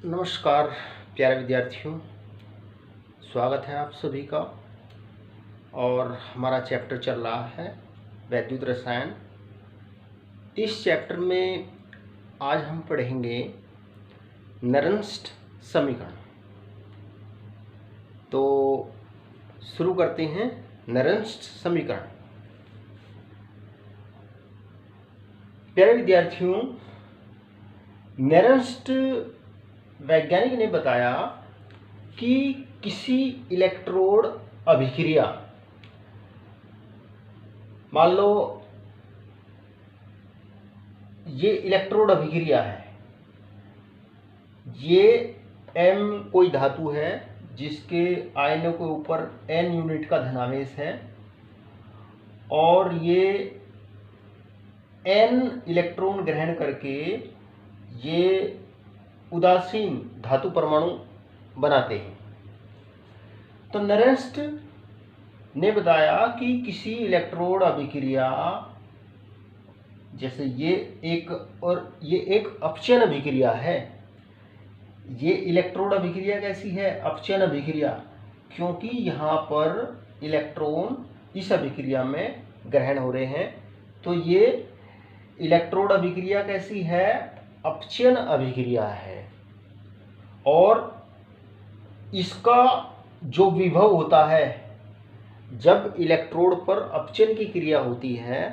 नमस्कार प्यारे विद्यार्थियों, स्वागत है आप सभी का। और हमारा चैप्टर चल रहा है वैद्युत रसायन। इस चैप्टर में आज हम पढ़ेंगे नरंस्ट समीकरण। तो शुरू करते हैं नरंस्ट समीकरण। प्यारे विद्यार्थियों, नरंस्ट वैज्ञानिक ने बताया कि किसी इलेक्ट्रोड अभिक्रिया, मान लो ये इलेक्ट्रोड अभिक्रिया है, ये M कोई धातु है जिसके आयनों के ऊपर N यूनिट का धनावेश है और ये N इलेक्ट्रॉन ग्रहण करके ये उदासीन धातु परमाणु बनाते हैं। तो नरंस्ट ने बताया कि किसी इलेक्ट्रोड अभिक्रिया, जैसे ये एक अपचयन अभिक्रिया है। ये इलेक्ट्रोड अभिक्रिया कैसी है? अपचयन अभिक्रिया, क्योंकि यहाँ पर इलेक्ट्रॉन इस अभिक्रिया में ग्रहण हो रहे हैं। तो ये इलेक्ट्रोड अभिक्रिया कैसी है? अपचयन अभिक्रिया है। और इसका जो विभव होता है, जब इलेक्ट्रोड पर अपचयन की क्रिया होती है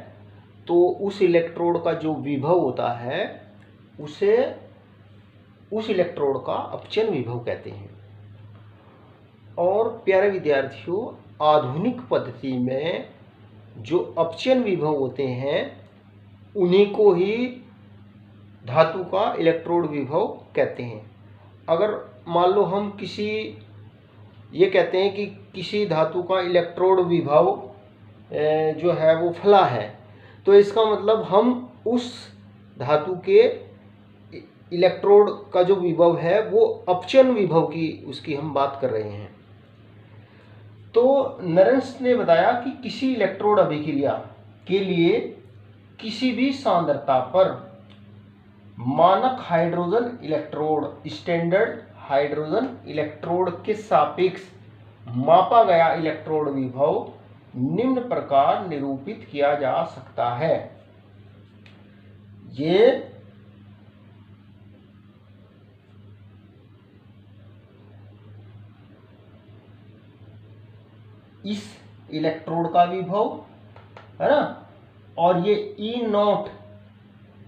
तो उस इलेक्ट्रोड का जो विभव होता है उसे उस इलेक्ट्रोड का अपचयन विभव कहते हैं। और प्यारे विद्यार्थियों, आधुनिक पद्धति में जो अपचयन विभव होते हैं उन्हीं को ही धातु का इलेक्ट्रोड विभव कहते हैं। अगर मान लो हम ये कहते हैं कि किसी धातु का इलेक्ट्रोड विभव जो है वो फला है, तो इसका मतलब हम उस धातु के इलेक्ट्रोड का जो विभव है वो अपचयन विभव की उसकी हम बात कर रहे हैं। तो नरंस्ट ने बताया कि किसी इलेक्ट्रोड अभिक्रिया के लिए किसी भी सांद्रता पर मानक hydrogen electrode, standard hydrogen electrode के सापेक्ष मापा गया इलेक्ट्रोड विभव निम्न प्रकार निरूपित किया जा सकता है। ये इस इलेक्ट्रोड का विभव है ना, और ये E0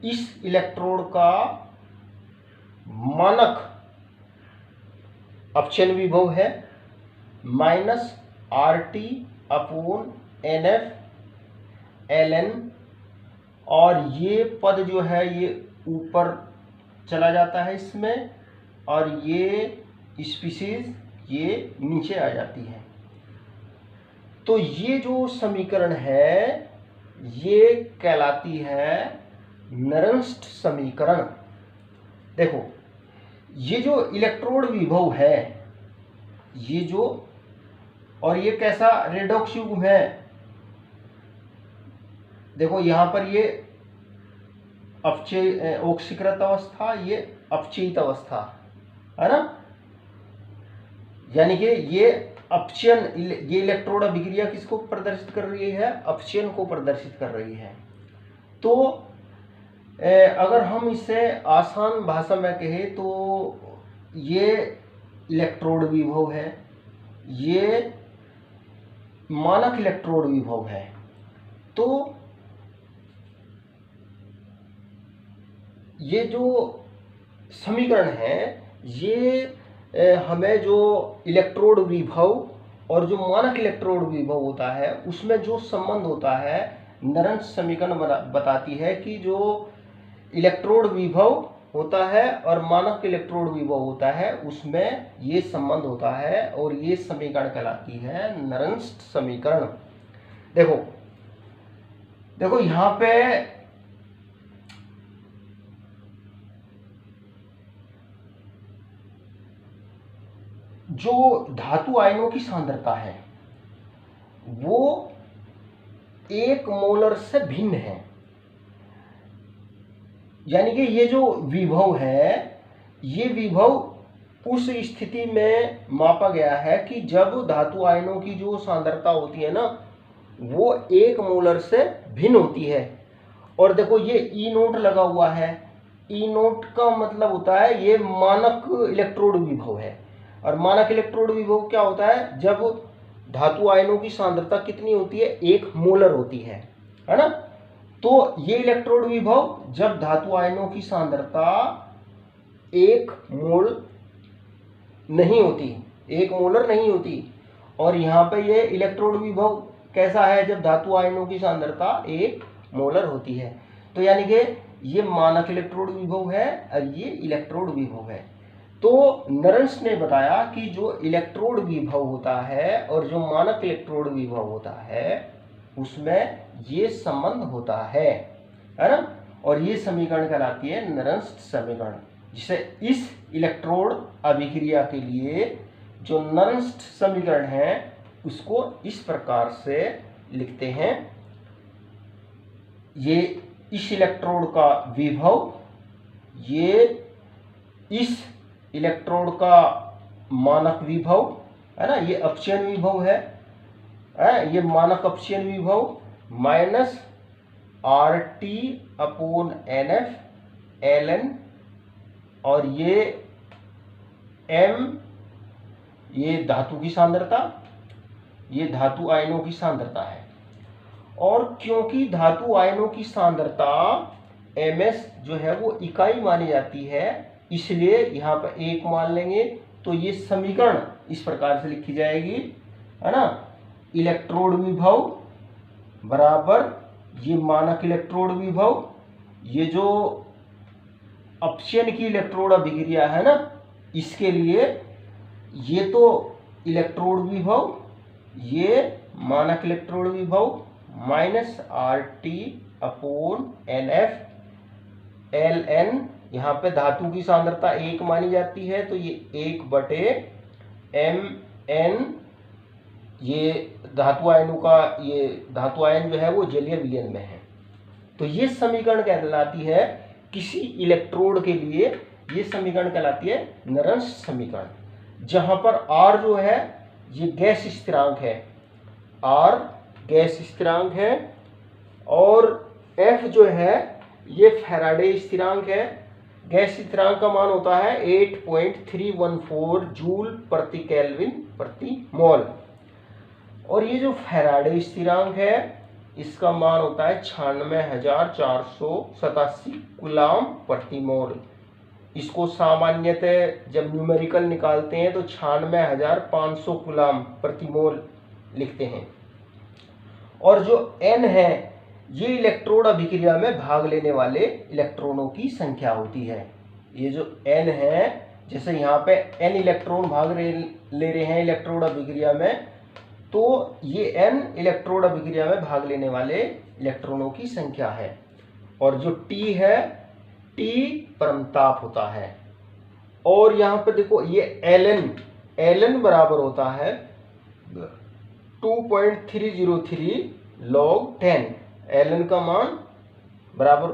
इस इलेक्ट्रोड का मानक अपचयन विभव है, minus RT upon NF ln, और ये पद जो है ये ऊपर चला जाता है इसमें, और ये स्पीशीज ये नीचे आ जाती है। तो ये जो समीकरण है ये कहलाती है नरंस्ट समीकरण। देखो, ये जो इलेक्ट्रोड विभव है, ये जो, और ये कैसा रेडॉक्स युग्म है। देखो यहाँ पर ये ऑक्सीकृत अवस्था, ये अपचयित अवस्था है ना, यानी कि ये अपचयन, ये इलेक्ट्रोड अभिक्रिया किसको प्रदर्शित कर रही है? अपचयन को प्रदर्शित कर रही है। तो अगर हम इसे आसान भाषा में कहें तो ये इलेक्ट्रोड विभव है, ये मानक इलेक्ट्रोड विभव है। तो ये जो समीकरण है ये हमें जो इलेक्ट्रोड विभव और जो मानक इलेक्ट्रोड विभव होता है उसमें जो संबंध होता है, नरंस्ट समीकरण बताती है कि जो इलेक्ट्रोड विभव होता है और मानक इलेक्ट्रोड विभव होता है उसमें ये संबंध होता है, और ये समीकरण कहलाती है नरंस्ट समीकरण। देखो देखो यहाँ पे जो धातु आयनों की सांद्रता है वो 1 मोलर से भिन्न है। यानी कि ये जो विभव है ये विभव उस स्थिति में मापा गया है कि जब धातु आयनों की जो सांद्रता होती है ना वो 1 मोलर से भिन्न होती है। और देखो ये ई नोट लगा हुआ है, ई नोट का मतलब होता है ये मानक इलेक्ट्रोड विभव है। और मानक इलेक्ट्रोड विभव क्या होता है, जब धातु आयनों की सांद्रता कितनी होती है, 1 मोलर होती है ना। तो ये इलेक्ट्रोड विभव जब धातु आयनों की सांद्रता 1 मोल नहीं होती, 1 मोलर नहीं होती। और यहाँ पे ये इलेक्ट्रोड विभव कैसा है, जब धातु आयनों की सांद्रता 1 मोलर होती है। तो यानी कि ये मानक इलेक्ट्रोड विभव है और ये इलेक्ट्रोड विभव है। तो नरंस ने बताया कि जो इलेक्ट्रोड विभव होता है और जो मानक इलेक्ट्रोड विभव होता है उसमें ये संबंध होता है ना। और ये समीकरण कहलाती है नरंस समीकरण, जिसे इस इलेक्ट्रोड अभिक्रिया के लिए जो नरंस समीकरण है उसको इस प्रकार से लिखते हैं। ये इस इलेक्ट्रोड का विभव, ये इस इलेक्ट्रोड का मानक विभव है ना, ये अपचयन विभव है, ये मानक अपचयन विभव माइनस RT/NF ln, और ये m ये धातु की सांद्रता, ये धातु आयनों की सांद्रता है। और क्योंकि धातु आयनों की सांद्रता ms जो है वो इकाई मानी जाती है, इसलिए यहाँ पर 1 मान लेंगे। तो ये समीकरण इस प्रकार से लिखी जाएगी है ना, इलेक्ट्रोड विभव बराबर ये मानक इलेक्ट्रोड विभव, ये जो अपचयन की इलेक्ट्रोड अभिक्रिया है ना इसके लिए ये तो इलेक्ट्रोड विभव, ये मानक इलेक्ट्रोड विभव माइनस RT/NF ln, यहाँ पे धातु की सांद्रता 1 मानी जाती है तो ये 1/mn, ये धातु आयनों का, ये धातु आयन जो है वो जलीय विलयन में है। तो ये समीकरण कहलाती है किसी इलेक्ट्रोड के लिए, ये समीकरण कहलाती है नरंस समीकरण, जहां पर R जो है ये गैस स्थिरांक है, R गैस स्थिरांक है, और F जो है ये फैराडे स्थिरांक है। गैस स्थिरांक का मान होता है 8.314 जूल प्रति केल्विन प्रति मोल। और ये जो फैराडे स्थिरांक है इसका मान होता है 96,487 कूलाम प्रति मोल। इसको सामान्यतः जब न्यूमेरिकल निकालते हैं तो 96,500 कूलाम प्रति मोल लिखते हैं। और जो N है ये इलेक्ट्रोड अभिक्रिया में भाग लेने वाले इलेक्ट्रॉनों की संख्या होती है। ये जो N है, जैसे यहाँ पे N इलेक्ट्रॉन भाग ले रहे हैं इलेक्ट्रोड अभिक्रिया में, तो ये N इलेक्ट्रोड अभिक्रिया में भाग लेने वाले इलेक्ट्रॉनों की संख्या है। और जो T है, T परमताप होता है। और यहाँ पे देखो ये ln बराबर होता है 2.303 log 10, ln का मान बराबर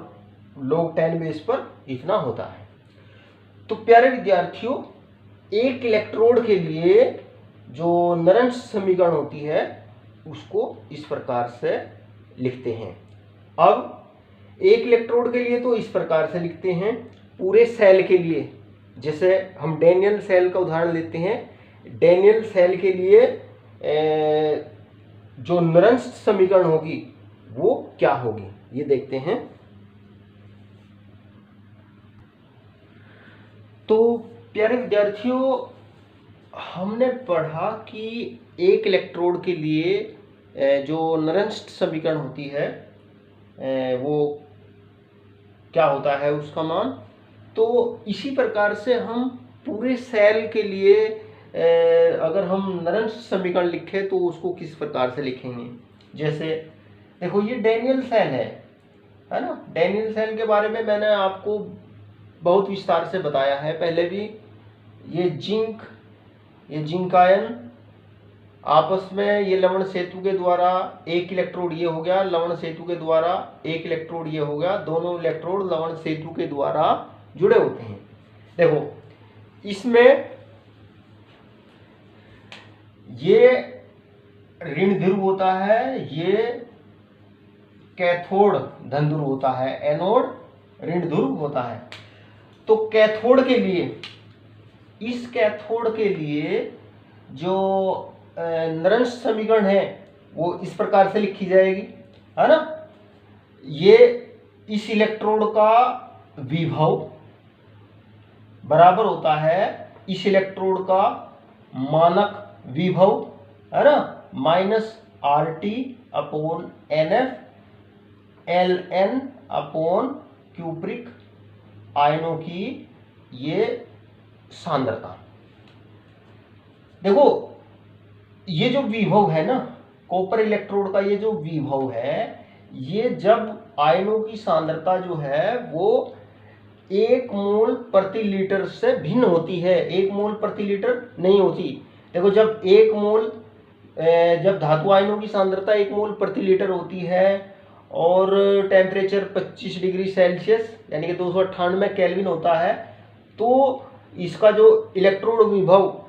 log 10 बेस पर इतना होता है। तो प्यारे विद्यार्थियों, एक इलेक्ट्रोड के लिए जो नरंस समीकरण होती है उसको इस प्रकार से लिखते हैं। अब एक इलेक्ट्रोड के लिए तो इस प्रकार से लिखते हैं। पूरे सेल के लिए, जैसे हम डैनियल सेल का उदाहरण लेते हैं, डैनियल सेल के लिए जो नरंस समीकरण होगी वो क्या होगी ये देखते हैं। तो प्यारे विद्यार्थियों, हमने पढ़ा कि एक इलेक्ट्रोड के लिए जो नरंस समीकरण होती है वो क्या होता है उसका मान। तो इसी प्रकार से हम पूरे सेल के लिए अगर हम नरंस समीकरण लिखें तो उसको किस प्रकार से लिखेंगे। जैसे देखो ये डैनियल सेल है ना। डैनियल सेल के बारे में मैंने आपको बहुत विस्तार से बताया है पहले भी। ये जिंक आयन आपस में ये लवण सेतु के द्वारा, एक इलेक्ट्रोड ये हो गया, लवण सेतु के द्वारा एक इलेक्ट्रोड ये हो गया, दोनों इलेक्ट्रोड लवण सेतु के द्वारा जुड़े होते हैं। देखो इसमें ये ऋण ध्रुव होता है, ये कैथोड धन ध्रुव होता है, एनोड ऋण ध्रुव होता है। तो कैथोड के लिए, इस कैथोड के लिए जो नरंश समीकरण है वो इस प्रकार से लिखी जाएगी, है ना। ये इस इलेक्ट्रोड का विभव बराबर होता है इस इलेक्ट्रोड का मानक विभव, है ना, minus R T upon N F l n upon cupric आयनों की ये सांद्रता। देखो ये जो विभव है ना, कॉपर इलेक्ट्रोड का ये जो विभव है, ये जब आयनों की सांद्रता जो है वो 1 मोल प्रति लीटर से भिन्न होती है, 1 मोल प्रति लीटर नहीं होती। देखो जब 1 मोल, जब धातु आयनों की सांद्रता 1 मोल प्रति लीटर होती है और टेम्परेचर 25 डिग्री सेल्सियस यानी कि 298 केल्विन होता है, तो इसका जो इलेक्ट्रोड विभव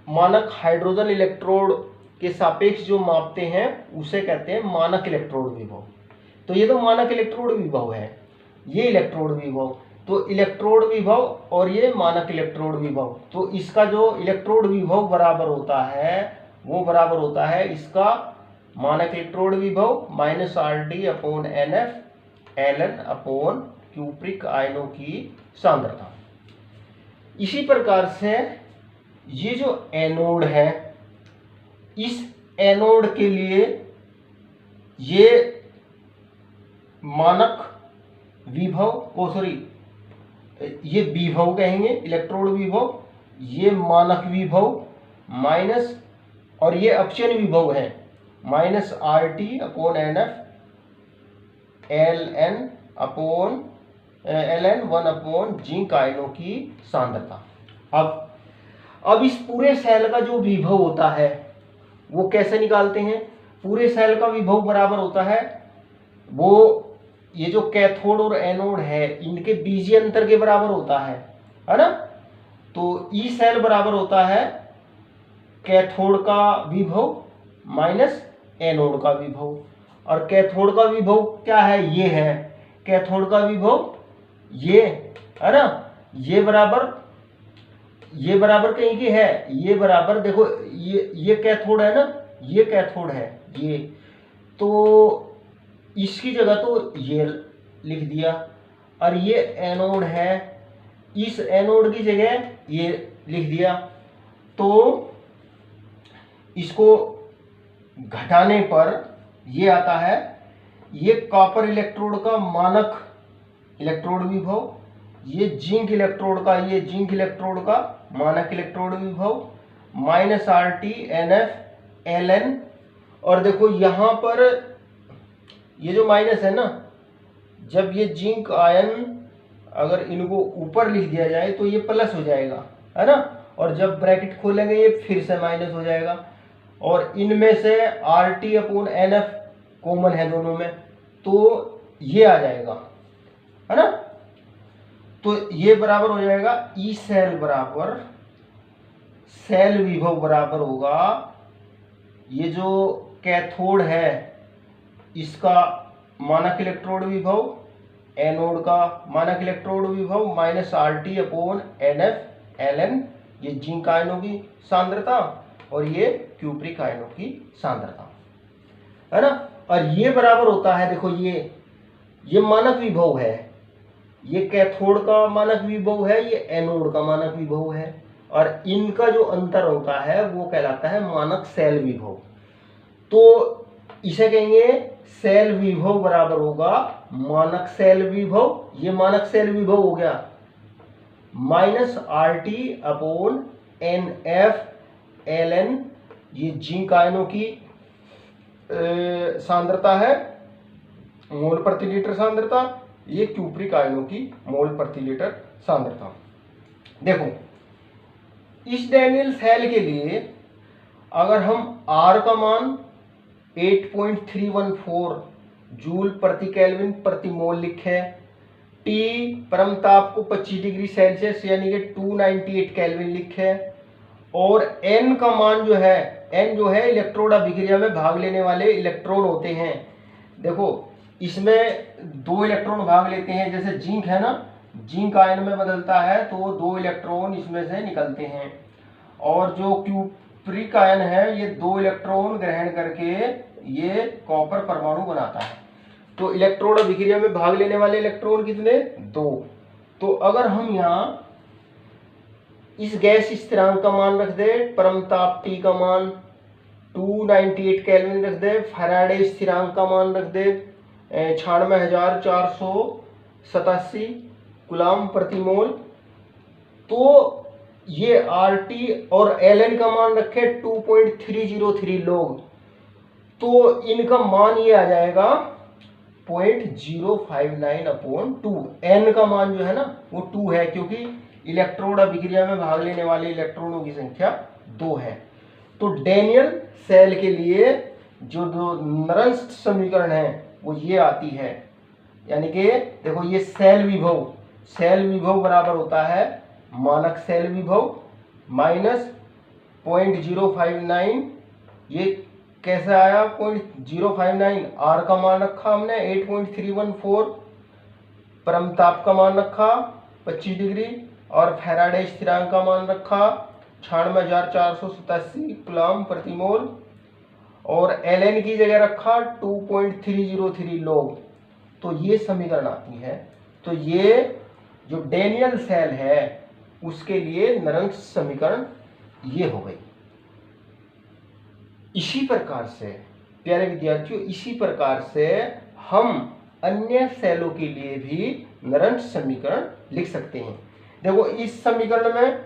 मानक हाइड्रोजन इलेक्ट्रोड के सापेक्ष जो मापते हैं उसे कहते हैं मानक इलेक्ट्रोड विभव। तो ये तो मानक इलेक्ट्रोड विभव है, ये इलेक्ट्रोड विभव, तो इलेक्ट्रोड विभव और ये मानक इलेक्ट्रोड विभव, तो इसका जो इलेक्ट्रोड विभव बराबर होता है वो बराबर होता है इसका मानक इलेक्ट्रोड विभव minus R D upon N F l n upon cupric आयनों की सांद्रता। इसी प्रकार से ये जो एनोड है, इस एनोड के लिए ये मानक विभव ये विभव कहेंगे, इलेक्ट्रोड विभव, ये मानक विभव माइनस, और ये अपचयन विभव है minus R T upon N F l n upon l n 1 upon zinc आयनों की सांद्रता। अब इस पूरे सेल का जो विभव होता है वो कैसे निकालते हैं? पूरे सेल का विभव बराबर होता है वो ये जो कैथोड और एनोड है इनके बीजीय अंतर के बराबर होता है ना। तो ई सेल बराबर होता है कैथोड का विभव माइनस एनोड का विभव, और कैथोड का विभव क्या है? ये है कैथोड का विभव, ये है ना, ये बराबर कहीं की है, ये बराबर देखो ये कैथोड है ना, ये कैथोड है ये, तो इसकी जगह तो ये लिख दिया, और ये एनोड है, इस एनोड की जगह ये लिख दिया। तो इसको घटाने पर ये आता है, ये कॉपर इलेक्ट्रोड का मानक इलेक्ट्रोड विभव, ये जिंक इलेक्ट्रोड का मानक इलेक्ट्रोड विभव minus R T n F l n, और देखो यहाँ पर ये जो माइनस है ना, जब ये जिंक आयन अगर इनको ऊपर लिख दिया जाए तो ये प्लस हो जाएगा, है ना, और जब ब्रैकेट खोलेंगे ये फिर से माइनस हो जाएगा, और इनमें से R T upon N F common है दोनों में, तो ये आ जाएगा, है ना। तो ये बराबर हो जाएगा ई सेल बराबर सेल विभव बराबर होगा ये जो कैथोड है इसका मानक इलेक्ट्रोड विभव, एनोड का मानक इलेक्ट्रोड विभव minus R T upon N F l n, ये जिंक आयनों की सांद्रता और ये क्यूप्रिक आयनों की सांद्रता, है ना। और ये बराबर होता है, देखो ये मानक विभव है, ये कैथोड का मानक विभव है, ये एनोड का मानक विभव है, और इनका जो अंतर होता है वो कहलाता है मानक सेल विभव। तो इसे कहेंगे सेल विभव बराबर होगा मानक सेल विभव, ये मानक सेल विभव हो गया minus R T upon N F l n, ये जिंक आयनों की सांद्रता है, मोल प्रति लीटर सांद्रता, ये क्यूप्रिक आयनों की मोल प्रति लीटर सांद्रता। देखो इस डैनियल सेल के लिए अगर हम R का मान 8.314 जूल प्रति केल्विन प्रति मोल लिखें टी परम ताप को 25 डिग्री सेल्सियस यानी कि 298 केल्विन लिखे, और एन का मान जो है, एन जो है इलेक्ट्रोड अभिक्रिया में भाग लेने वाले इलेक्ट्रॉन होते हैं। देखो इसमें 2 इलेक्ट्रॉन भाग लेते हैं, जैसे जिंक है ना, जिंक आयन में बदलता है तो 2 इलेक्ट्रॉन इसमें से निकलते हैं, और जो क्यूप्रिक आयन है ये 2 इलेक्ट्रॉन ग्रहण करके ये कॉपर परमाणु बनाता है। तो इलेक्ट्रोड अभिक्रिया में भाग लेने वाले इलेक्ट्रॉन कितने? 2। तो अगर हम यहाँ इस गैस स्थिरांक का मान रख दे, परम ताप T का मान 298 केल्विन रख दे, फैराडे स्थिरांक का मान रख दे 96,487 कूलम प्रति मोल, तो ये RT और Ln का मान रखे 2.303 लोग, तो इनका मान ये आ जाएगा 0.059/2। N का मान जो है ना वो 2 है, क्योंकि इलेक्ट्रोड अभिक्रिया में भाग लेने वाले इलेक्ट्रॉनों की संख्या 2 है। तो डैनियल सेल के लिए जो नरंस्ट समीकरण है वो ये आती है, यानी कि देखो ये सेल विभव बराबर होता है मानक सेल विभव माइनस 0.059। ये कैसे आया 0.059? आर का मान रखा हमने 8.314, परम ताप का मान रखा 25 डिग्री, और फैराडे स्थिरांक का मान रखा 96,487 कूलम प्रति मोल, और Ln की जगह रखा 2.303 लोग। तो ये समीकरण आती है। तो ये जो डैनियल सेल है उसके लिए नरंस्ट समीकरण ये हो गई। इसी प्रकार से प्यारे विद्यार्थियों, इसी प्रकार से हम अन्य सेलों के लिए भी नरंस्ट समीकरण लिख सकते हैं। देखो इस समीकरण में,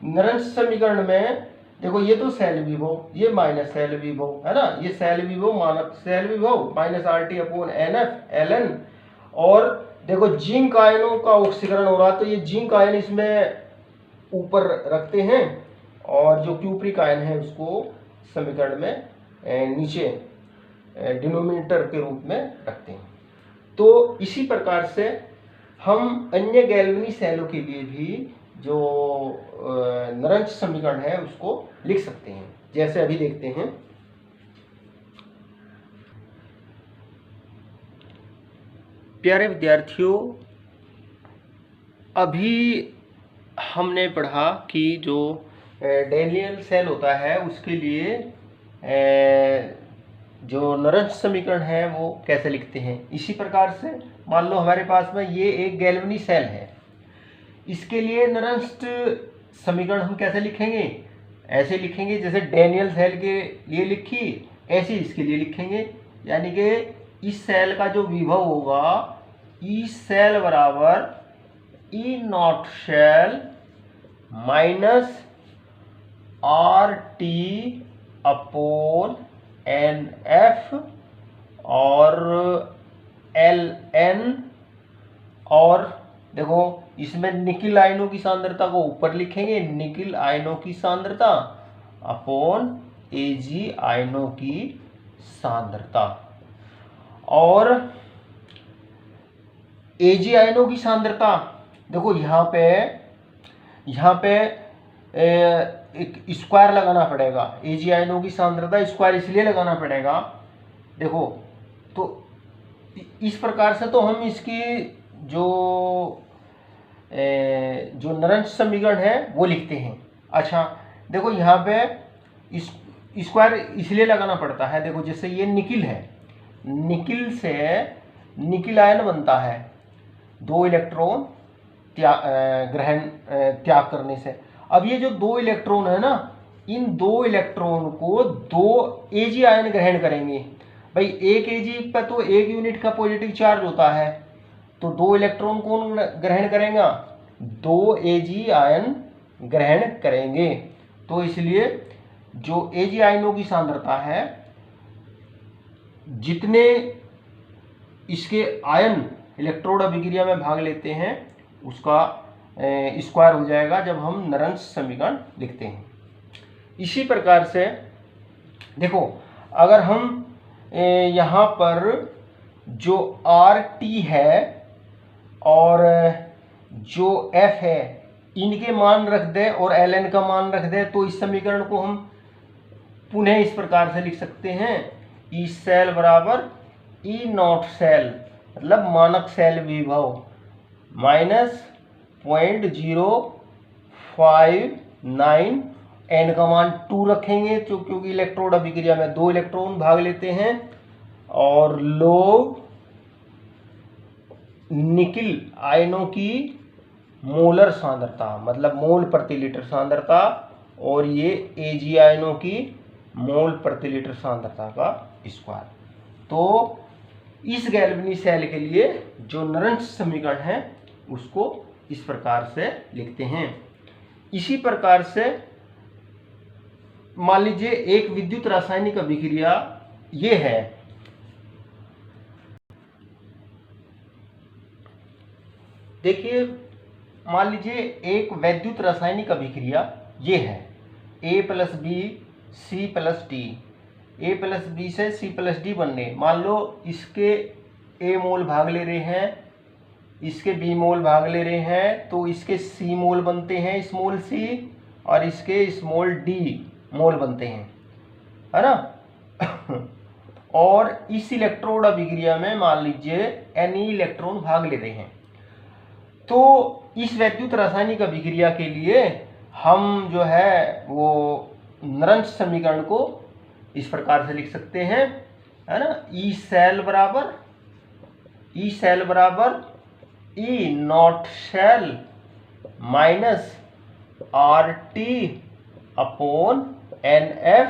नरंस्ट समीकरण में देखो ये तो सेल विभव, ये माइनस सेल विभव है ना, ये सेल विभव मानक सेल विभव माइनस RT/NF Ln, और देखो जिंक आयनों का ऑक्सीकरण हो रहा, तो ये जिंक आयन इसमें ऊपर रखते हैं, और जो क्यूप्रिक आयन है उसको समीकरण में नीचे डिनोमिनेटर के रूप में रखते हैं। तो इसी प्रकार से हम अन्य गैल्वेनी सेलों के लिए भी जो नरंस्ट समीकरण है उसको लिख सकते हैं, जैसे अभी देखते हैं। प्यारे विद्यार्थियों, अभी हमने पढ़ा कि जो डैनियल सेल होता है उसके लिए जो नरंस्ट समीकरण है वो कैसे लिखते हैं। इसी प्रकार से मान लो हमारे पास में ये एक गैल्वेनी सेल है, इसके लिए नरंस्ट समीकरण हम कैसे लिखेंगे? ऐसे लिखेंगे जैसे डैनियल सेल के लिए लिखी, ऐसे इसके लिए लिखेंगे, यानी कि इस सेल का जो विभव होगा ई सेल बराबर E naught cell minus RT/NF और Ln, और देखो इसमें निकिल आयनों की सांद्रता को ऊपर लिखेंगे, निकिल आयनों की सांद्रता अपॉन Ag आयनों की सांद्रता, और Ag आयनों की सांद्रता देखो यहाँ पे एक स्क्वायर लगाना पड़ेगा। Ag आयनों की सांद्रता स्क्वायर इसलिए लगाना पड़ेगा, देखो तो इस प्रकार से तो हम इसकी जो नरंस्ट समीकरण है वो लिखते हैं। अच्छा देखो यहाँ पे स्क्वायर इसलिए लगाना पड़ता है, देखो जैसे ये निकिल है, निकिल से निकिल आयन बनता है 2 इलेक्ट्रॉन त्याग करने से। अब ये जो 2 इलेक्ट्रॉन है ना, इन 2 इलेक्ट्रॉन को 2 Ag आयन ग्रहण करेंगे। भाई एक Ag पर तो 1 यूनिट का पॉजिटिव चार्ज होता है, तो 2 इलेक्ट्रॉन कौन ग्रहण करेगा? 2 Ag आयन ग्रहण करेंगे। तो इसलिए जो Ag आयनों की सांद्रता है, जितने इसके आयन इलेक्ट्रोड अभिक्रिया में भाग लेते हैं उसका स्क्वायर हो जाएगा जब हम नरंस्ट समीकरण लिखते हैं। इसी प्रकार से देखो अगर हम यहाँ पर जो RT है और जो F है इनके मान रख दें और Ln का मान रख दें, तो इस समीकरण को हम पुनः इस प्रकार से लिख सकते हैं, ई सेल बराबर ई नॉट सेल मतलब मानक सेल विभव माइनस 0.059, एन का मान 2 रखेंगे तो क्योंकि इलेक्ट्रोड अभिक्रिया में 2 इलेक्ट्रॉन भाग लेते हैं, और लोग निकिल आयनों की मोलर सांद्रता मतलब मोल प्रति लीटर सांद्रता, और ये एजी आयनों की मोल प्रति लीटर सांद्रता का स्क्वायर। तो इस गैल्वेनी सेल के लिए जो नरंस समीकरण है उसको इस प्रकार से लिखते हैं। इसी प्रकार से मान लीजिए एक विद्युत रासायनिक अभिक्रिया ये है, देखिए मान लीजिए एक वैद्युत रासायनिक अभिक्रिया ये है, A plus B C plus D, A plus B से सी प्लस डी बनने, मान लो इसके ए मोल भाग ले रहे हैं, इसके बी मोल भाग ले रहे हैं, तो इसके सी मोल बनते हैं स्मॉल सी, और इसके स्मॉल डी मोल बनते हैं, है ना। और इस इलेक्ट्रोड अभिक्रिया में मान लीजिए एन इलेक्ट्रॉन भाग ले रहे हैं। तो इस वैद्युत रासायनिक अभिक्रिया के लिए हम जो है वो नरंस समीकरण को इस प्रकार से लिख सकते हैं, है ना। ई सेल बराबर E naught cell minus R T upon N F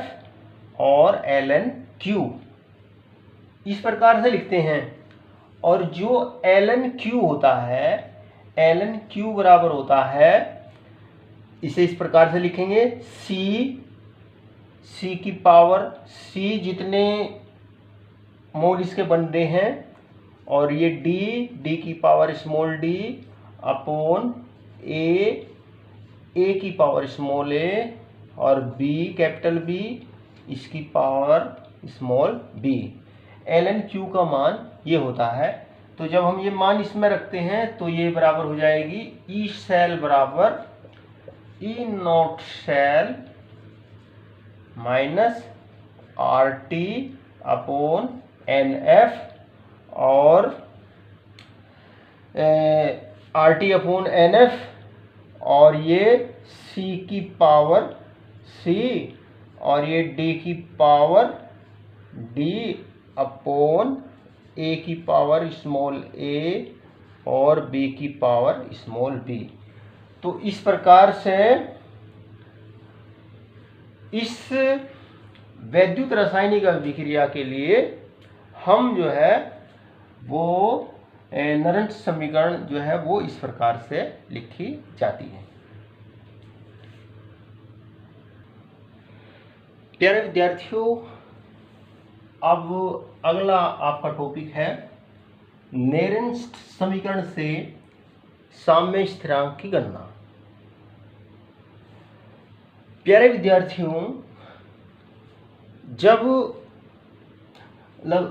और एल एन क्यू, इस प्रकार से लिखते हैं। और जो एल एन क्यू होता है, एल एन क्यू बराबर होता है, इसे इस प्रकार से लिखेंगे, सी की पावर सी जितने मोल इसके बन रहे हैं, और ये डी की power small d upon a की पावर स्मॉल ए, और बी कैपिटल बी इसकी power small b. L N q का मान ये होता है। तो जब हम ये मान इसमें रखते हैं तो ये बराबर हो जाएगी ई सेल बराबर E naught cell minus R T upon N F, और R T upon N F, और ये सी की पावर सी, और ये डी की पावर डी अपॉन ए की पावर स्मॉल ए, और बी की पावर स्मॉल बी। तो इस प्रकार से इस वैद्युत रासायनिक अभिक्रिया के लिए हम जो है वो नरंस समीकरण जो है वो इस प्रकार से लिखी जाती है। प्यारे विद्यार्थियों, अब अगला आपका टॉपिक है नेरेंस समीकरण से साम्य स्थिरांक की गणना। प्यारे विद्यार्थियों, जब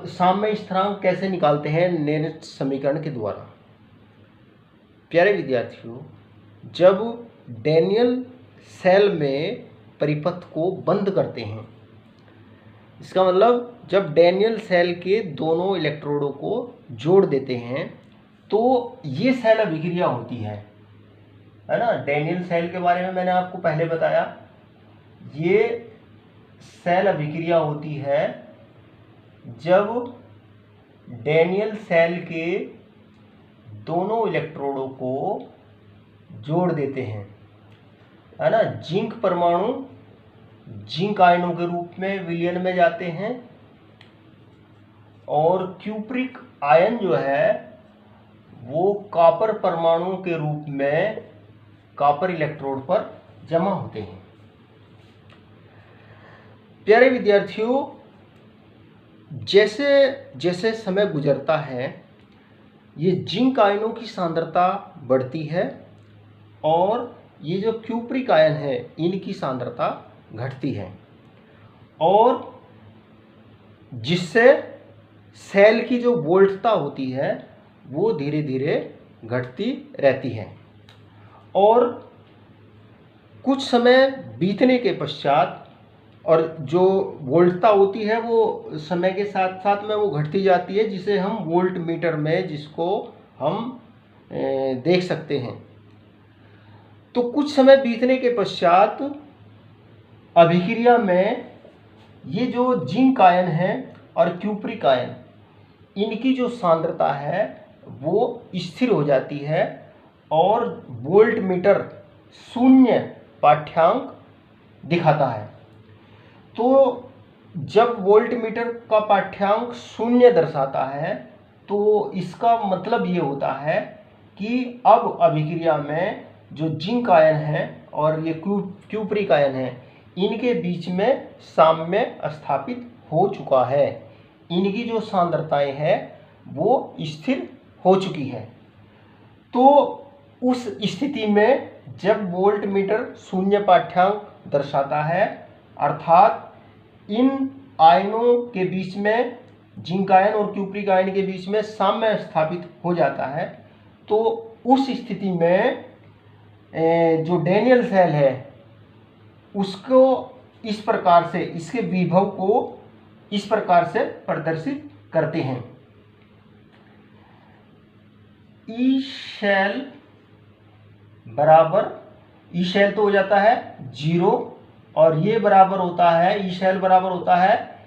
साम्य स्थिरांक कैसे निकालते हैं नेरेंस समीकरण के द्वारा। प्यारे विद्यार्थियों, जब डैनियल सेल में परिपथ को बंद करते हैं, इसका मतलब जब डैनियल सेल के दोनों इलेक्ट्रोडों को जोड़ देते हैं तो ये सेल अभिक्रिया होती है ना। डैनियल सेल के बारे में मैंने आपको पहले बताया, ये सेल अभिक्रिया होती है जब डैनियल सेल के दोनों इलेक्ट्रोडों को जोड़ देते हैं, है ना। जिंक परमाणु जिंक आयनों के रूप में विलयन में जाते हैं, और क्यूप्रिक आयन जो है वो कॉपर परमाणु के रूप में कॉपर इलेक्ट्रोड पर जमा होते हैं। प्यारे विद्यार्थियों, जैसे जैसे समय गुजरता है ये जिंक आयनों की सांद्रता बढ़ती है, और ये जो क्यूप्रिक आयन है इनकी सांद्रता घटती है, और जिससे सेल की जो वोल्टता होती है वो धीरे धीरे घटती रहती है। और कुछ समय बीतने के पश्चात और जो वोल्टता होती है वो समय के साथ साथ में वो घटती जाती है, जिसे हम वोल्ट मीटर में जिसको हम देख सकते हैं। तो कुछ समय बीतने के पश्चात अभिक्रिया में ये जो जिंक आयन है और क्यूप्रिक आयन, इनकी जो सांद्रता है वो स्थिर हो जाती है और वोल्ट मीटर शून्य पाठ्यांक दिखाता है। तो जब वोल्ट मीटर का पाठ्यांक शून्य दर्शाता है तो इसका मतलब ये होता है कि अब अभिक्रिया में जो जिंक आयन है और ये क्यूप्रिक आयन है, इनके बीच में साम्य स्थापित हो चुका है। इनकी जो सांद्रताएं हैं वो स्थिर हो चुकी है। तो उस स्थिति में जब वोल्ट मीटर शून्य पाठ्यांक दर्शाता है, अर्थात इन आयनों के बीच में, जिंक आयन और क्यूप्रिक आयन के बीच में साम्य स्थापित हो जाता है, तो उस स्थिति में जो डैनियल सेल है उसको इस प्रकार से, इसके विभव को इस प्रकार से प्रदर्शित करते हैं। ई शेल बराबर, ई शेल तो हो जाता है 0 और ये बराबर होता है, ई शेल बराबर होता है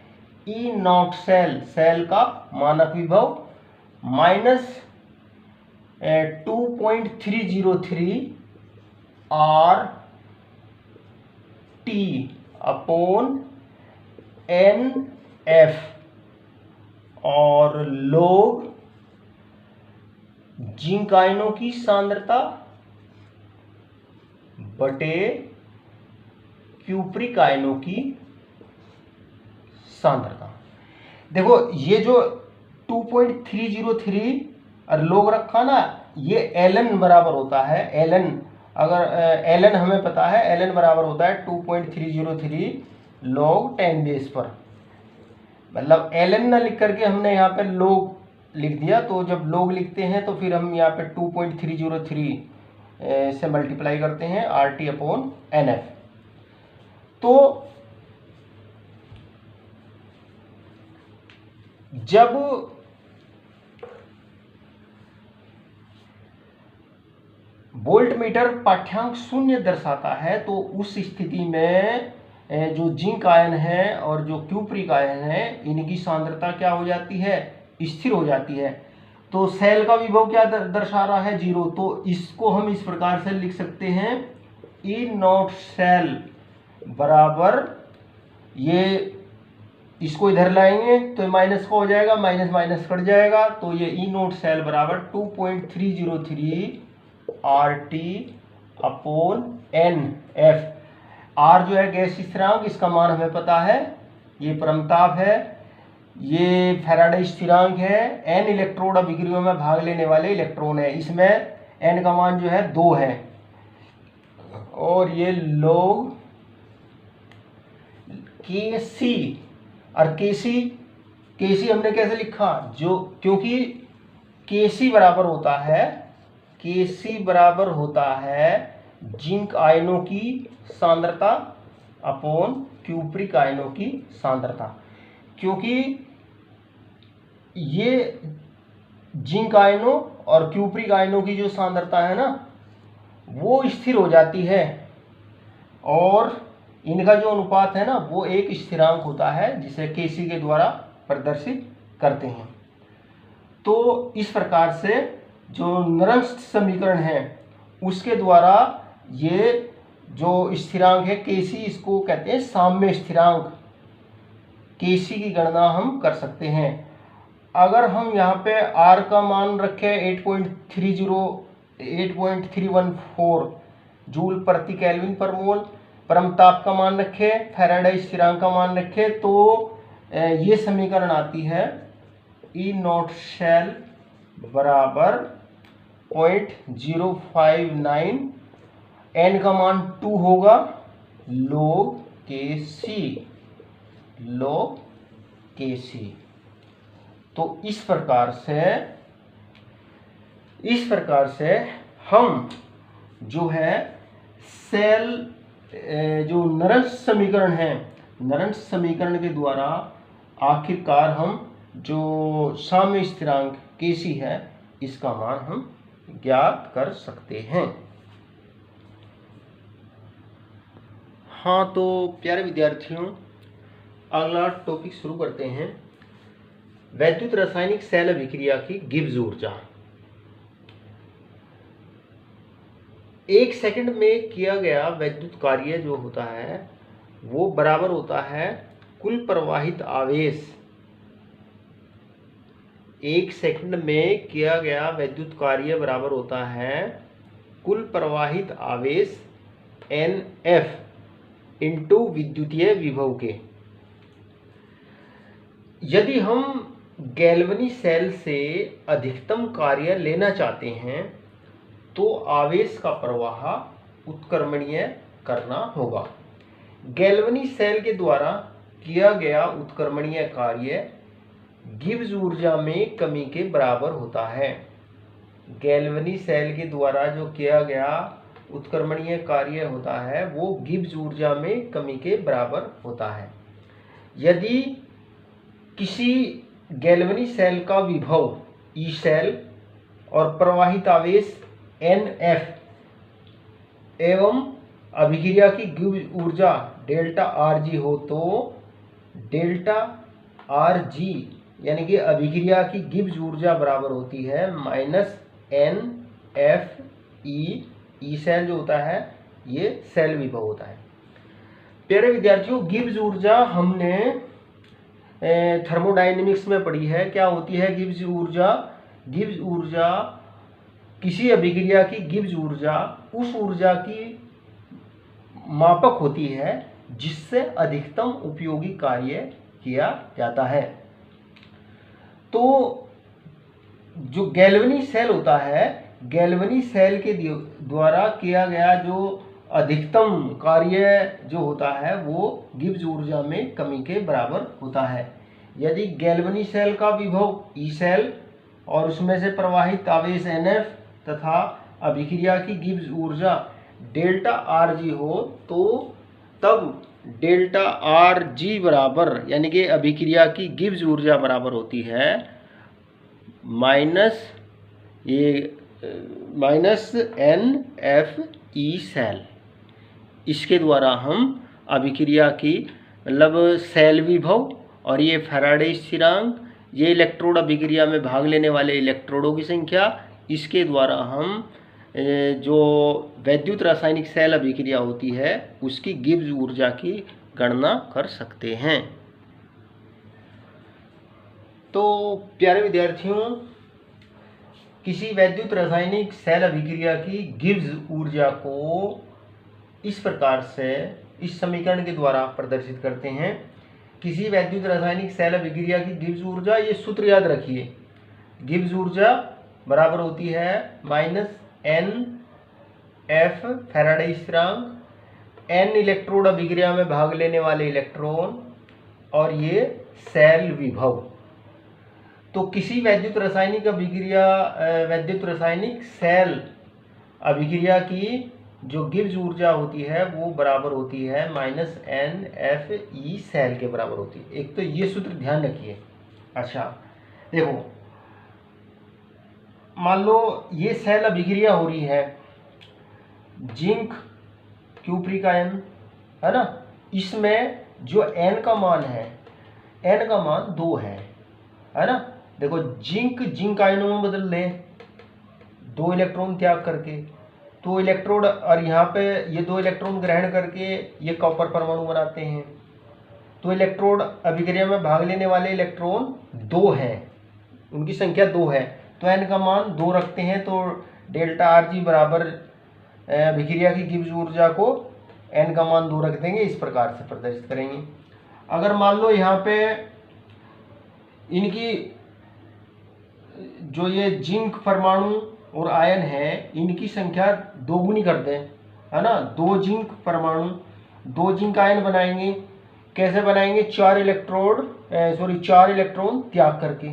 ई नॉट सेल, सेल का मानक विभव minus 2.303 R T upon N F और लोग जिंक आयनों की सांद्रता बटे क्यूप्रिक आयनों की सांद्रता। देखो ये जो 2.303 और लोग रखा ना, ये एलन बराबर होता है, एलन, अगर एलन हमें पता है, एलन बराबर होता है 2.303 log 10 बेस पर। मतलब एलन ना लिख करके हमने यहाँ पे लोग लिख दिया, तो जब लोग लिखते हैं तो फिर हम यहाँ पे 2.303 से मल्टीप्लाई करते हैं RT अपॉन NF। तो जब वोल्ट मीटर पाठ्यांक शून्य दर्शाता है तो उस स्थिति में जो जिंक आयन है और जो क्यूप्रिक आयन है, इनकी सांद्रता क्या हो जाती है, स्थिर हो जाती है। तो सेल का विभव क्या दर्शा रहा है, 0। तो इसको हम इस प्रकार से लिख सकते हैं, ई नॉट सेल बराबर, ये इसको इधर लाएंगे तो माइनस का हो जाएगा, माइनस माइनस कट जाएगा, तो ये ई नॉट सेल बराबर 2.303 RT अपॉन NF। R जो है गैस स्थिरांक, इसका मान हमें पता है, ये परमताप है, ये फैराडे स्थिरांक है, N इलेक्ट्रोड अभिक्रियाओं में भाग लेने वाले इलेक्ट्रॉन है, इसमें N का मान जो है 2 है, और ये log Kc। और Kc हमने कैसे लिखा, जो क्योंकि Kc बराबर होता है, Kc बराबर होता है जिंक आयनों की सांद्रता अपॉन क्यूप्रिक आयनों की सांद्रता। क्योंकि ये जिंक आयनों और क्यूप्रिक आयनों की जो सांद्रता है ना वो स्थिर हो जाती है और इनका जो अनुपात है ना वो एक स्थिरांक होता है जिसे Kc के द्वारा प्रदर्शित करते हैं। तो इस प्रकार से जो नरंस्ट समीकरण है उसके द्वारा ये जो स्थिरांक है Kc, इसको कहते हैं साम्य स्थिरांक, Kc की गणना हम कर सकते हैं। अगर हम यहाँ पे R का मान रखें 8.314 जूल प्रति केल्विन पर मोल, परमताप का मान रखें, फैराडे स्थिरांक का मान रखें, तो ये समीकरण आती है ई नॉट शेल बराबर 0.059, N का मान 2 होगा, log Kc। तो इस प्रकार से इस प्रकार से हम जो है सेल जो नरेंस समीकरण है, नरेंस समीकरण के द्वारा आखिरकार हम जो साम्य स्थिरांक Kc है इसका मान हम ज्ञात कर सकते हैं। हाँ, तो प्यारे विद्यार्थियों, अगला टॉपिक शुरू करते हैं। वैद्युत रासायनिक सेल अभिक्रिया की गिब्स ऊर्जा। 1 सेकंड में किया गया वैद्युत कार्य जो होता है वो बराबर होता है कुल प्रवाहित आवेश। 1 सेकंड में किया गया वैद्युत कार्य बराबर होता है कुल प्रवाहित आवेश NF इंटू विद्युतीय विभव के। यदि हम गैल्वनी सेल से अधिकतम कार्य लेना चाहते हैं तो आवेश का प्रवाह उत्क्रमणीय करना होगा। गैल्वनी सेल के द्वारा किया गया उत्क्रमणीय कार्य गिब्स ऊर्जा में कमी के बराबर होता है। गैल्वनी सेल के द्वारा जो किया गया उत्क्रमणीय कार्य होता है वो गिब्स ऊर्जा में कमी के बराबर होता है। यदि किसी गैल्वनी सेल का विभव E सेल और प्रवाहित आवेश NF एवं अभिक्रिया की गिब्स ऊर्जा डेल्टा RG हो तो डेल्टा RG यानी कि अभिक्रिया की गिब्स ऊर्जा बराबर होती है -NFE। E सेल जो होता है ये सेल विभव होता है। प्यारे विद्यार्थियों, गिब्स ऊर्जा हमने थर्मोडायनेमिक्स में पढ़ी है। क्या होती है गिब्स ऊर्जा? गिब्स ऊर्जा किसी अभिक्रिया की गिब्स ऊर्जा उस ऊर्जा की मापक होती है जिससे अधिकतम उपयोगी कार्य किया जाता है। तो जो गैल्वनी सेल होता है, गैल्वनी सेल के द्वारा किया गया जो अधिकतम कार्य जो होता है वो गिब्स ऊर्जा में कमी के बराबर होता है। यदि गैल्वनी सेल का विभव E सेल और उसमें से प्रवाहित आवेश NF तथा अभिक्रिया की गिब्स ऊर्जा डेल्टा RG हो तो तब डेल्टा RG बराबर यानी कि अभिक्रिया की गिब्स ऊर्जा बराबर होती है -NFE सेल। इसके द्वारा हम अभिक्रिया की मतलब सेल विभव और ये फैराडे स्थिरांक, ये इलेक्ट्रोड अभिक्रिया में भाग लेने वाले इलेक्ट्रोडों की संख्या, इसके द्वारा हम जो वैद्युत रासायनिक सेल अभिक्रिया होती है उसकी गिब्स ऊर्जा की गणना कर सकते हैं। तो प्यारे विद्यार्थियों, किसी वैद्युत रासायनिक सेल अभिक्रिया की गिब्स ऊर्जा को इस प्रकार से इस समीकरण के द्वारा प्रदर्शित करते हैं। किसी वैद्युत रासायनिक सेल अभिक्रिया की गिब्स ऊर्जा, ये सूत्र याद रखिए, गिब्स ऊर्जा बराबर होती है -NF फैराडे स्थिरांक, N इलेक्ट्रोड अभिक्रिया में भाग लेने वाले इलेक्ट्रॉन और ये सेल विभव। तो किसी वैद्युत रासायनिक सेल अभिक्रिया की जो गिब्स ऊर्जा होती है वो बराबर होती है -NFE सेल के बराबर होती है। एक तो ये सूत्र ध्यान रखिए। अच्छा देखो, मान लो ये सेल अभिक्रिया हो रही है, जिंक क्यूप्रिक आयन है ना, इसमें जो N का मान है, N का मान 2 है ना। देखो जिंक आयनों में बदल लें 2 इलेक्ट्रॉन त्याग करके, तो इलेक्ट्रोड और यहाँ पे ये 2 इलेक्ट्रॉन ग्रहण करके ये कॉपर परमाणु बनाते हैं। तो इलेक्ट्रोड अभिक्रिया में भाग लेने वाले इलेक्ट्रॉन 2 हैं, उनकी संख्या 2 है, तो N का मान 2 रखते हैं। तो डेल्टा RG बराबर अभिक्रिया की गिब्स ऊर्जा को N का मान 2 रख देंगे, इस प्रकार से प्रदर्शित करेंगे। अगर मान लो यहाँ पे इनकी जो ये जिंक परमाणु और आयन है इनकी संख्या 2 गुनी कर दें, है ना, 2 जिंक परमाणु 2 जिंक आयन बनाएंगे। कैसे बनाएंगे? 4 इलेक्ट्रॉन त्याग करके।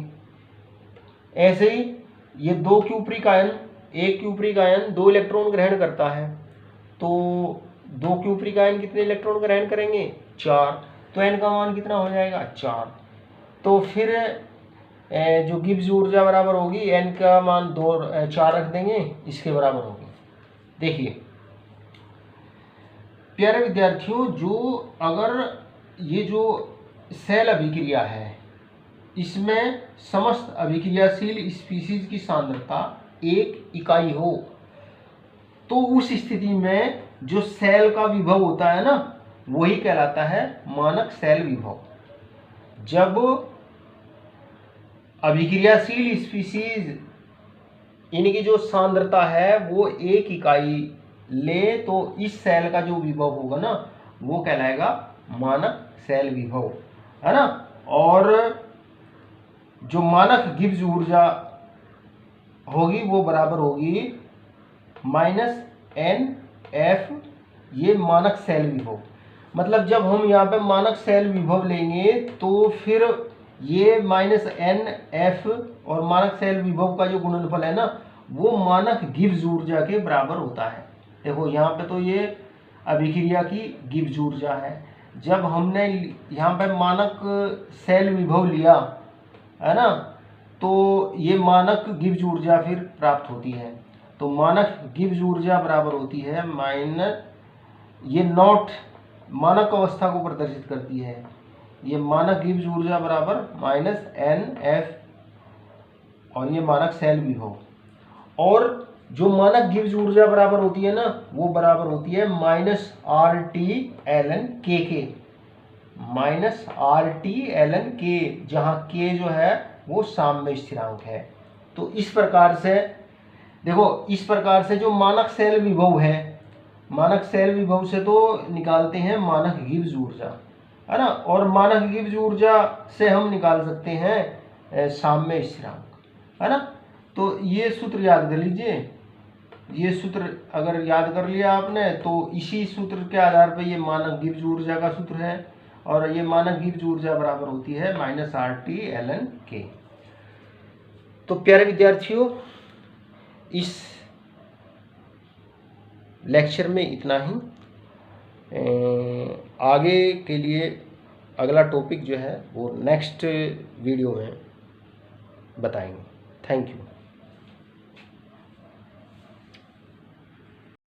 ऐसे ही ये 2 क्यूप्रिक आयन, एक क्यूप्रिक आयन 2 इलेक्ट्रॉन ग्रहण करता है, तो 2 क्यूप्रिक आयन कितने इलेक्ट्रॉन ग्रहण करेंगे? 4। तो n का मान कितना हो जाएगा? 4। तो फिर जो गिब्स ऊर्जा बराबर होगी, n का मान 4 रख देंगे, इसके बराबर होगी। देखिए प्यारे विद्यार्थियों, जो अगर ये जो सेल अभिक्रिया है, इसमें समस्त अभिक्रियाशील स्पीशीज की सांद्रता 1 इकाई हो, तो उस स्थिति में जो सेल का विभव होता है ना, वही कहलाता है मानक सेल विभव। जब अभिक्रियाशील स्पीशीज इनकी जो सांद्रता है वो 1 इकाई ले, तो इस सेल का जो विभव होगा ना, वो कहलाएगा मानक सेल विभव, है ना। और जो मानक गिब्स ऊर्जा होगी वो बराबर होगी -NF, ये मानक सेल विभव। मतलब जब हम यहाँ पे मानक सेल विभव लेंगे तो फिर ये -NF और मानक सेल विभव का जो गुणनफल है ना, वो मानक गिब्स ऊर्जा के बराबर होता है। देखो यहाँ पे तो ये अभिक्रिया की गिब्स ऊर्जा है, जब हमने यहाँ पे मानक सेल विभव लिया है ना, तो ये मानक गिब्स ऊर्जा फिर प्राप्त होती है। तो मानक गिब्स ऊर्जा बराबर होती है ये नॉट मानक अवस्था को प्रदर्शित करती है, ये मानक गिब्स ऊर्जा बराबर -NF, और ये मानक सेल विभव। और जो मानक गिब्स ऊर्जा बराबर होती है ना, वो बराबर होती है -RT ln K के, -RT ln K, जहाँ K जो है वो साम्य स्थिरांक है। तो इस प्रकार से देखो, इस प्रकार से जो मानक सेल विभव है, मानक सेल विभव से तो निकालते हैं मानक गिब्स ऊर्जा, है ना, और मानक गिब्स ऊर्जा से हम निकाल सकते हैं साम्य स्थिरांक, है ना। तो ये सूत्र याद कर लीजिए, ये सूत्र अगर याद कर लिया आपने तो इसी सूत्र के आधार पर ये मानक गिब्स ऊर्जा का सूत्र है, और ये मानक गिब्स ऊर्जा बराबर होती है -RT ln K। तो प्यारे विद्यार्थियों, इस लेक्चर में इतना ही। आगे के लिए अगला टॉपिक जो है वो नेक्स्ट वीडियो में बताएंगे। Thank you.